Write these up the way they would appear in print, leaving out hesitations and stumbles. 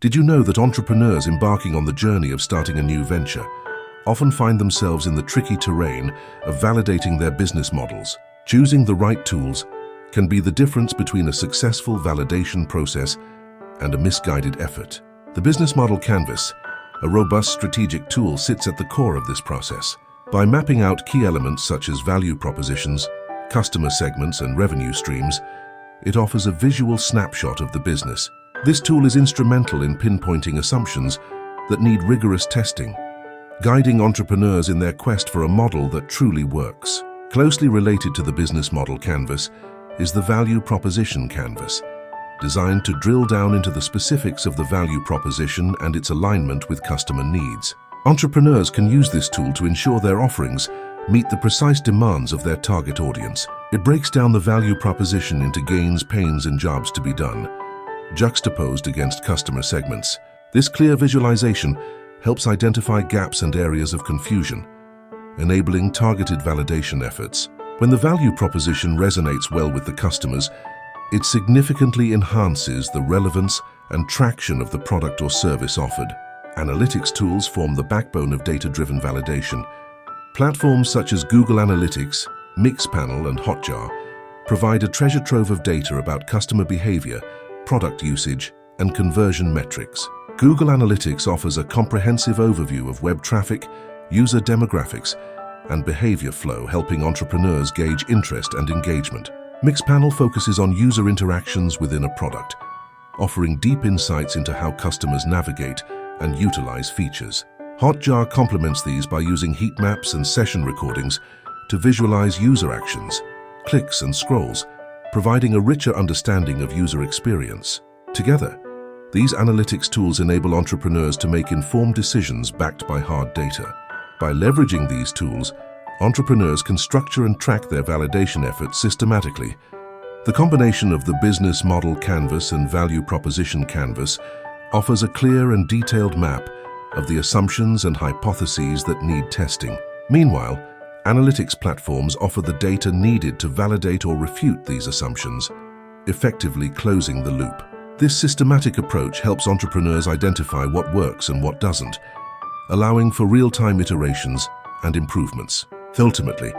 Did you know that entrepreneurs embarking on the journey of starting a new venture often find themselves in the tricky terrain of validating their business models? Choosing the right tools can be the difference between a successful validation process and a misguided effort. The business model canvas, a robust strategic tool, sits at the core of this process. By mapping out key elements such as value propositions, customer segments, and revenue streams, it offers a visual snapshot of the business. This tool is instrumental in pinpointing assumptions that need rigorous testing, guiding entrepreneurs in their quest for a model that truly works. Closely related to the business model canvas is the value proposition canvas, designed to drill down into the specifics of the value proposition and its alignment with customer needs. Entrepreneurs can use this tool to ensure their offerings meet the precise demands of their target audience. It breaks down the value proposition into gains, pains, and jobs to be done, juxtaposed against customer segments. This clear visualization helps identify gaps and areas of confusion, enabling targeted validation efforts. When the value proposition resonates well with the customers, it significantly enhances the relevance and traction of the product or service offered. Analytics tools form the backbone of data-driven validation. Platforms such as Google Analytics, Mixpanel, and Hotjar provide a treasure trove of data about customer behavior, product usage, and conversion metrics. Google Analytics offers a comprehensive overview of web traffic, user demographics, and behavior flow, helping entrepreneurs gauge interest and engagement. Mixpanel focuses on user interactions within a product, offering deep insights into how customers navigate and utilize features. Hotjar complements these by using heat maps and session recordings to visualize user actions, clicks, and scrolls, providing a richer understanding of user experience. Together, these analytics tools enable entrepreneurs to make informed decisions backed by hard data. By leveraging these tools, entrepreneurs can structure and track their validation efforts systematically. The combination of the business model canvas and value proposition canvas offers a clear and detailed map of the assumptions and hypotheses that need testing. Meanwhile, analytics platforms offer the data needed to validate or refute these assumptions, effectively closing the loop. This systematic approach helps entrepreneurs identify what works and what doesn't, allowing for real-time iterations and improvements. Ultimately,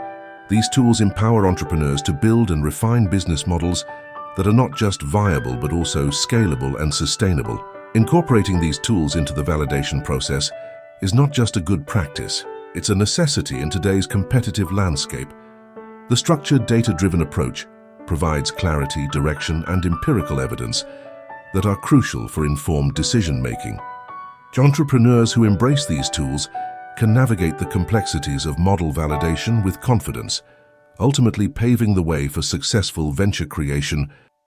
these tools empower entrepreneurs to build and refine business models that are not just viable but also scalable and sustainable. Incorporating these tools into the validation process is not just a good practice, it's a necessity in today's competitive landscape. The structured, data-driven approach provides clarity, direction, and empirical evidence that are crucial for informed decision-making. Entrepreneurs who embrace these tools can navigate the complexities of model validation with confidence, ultimately paving the way for successful venture creation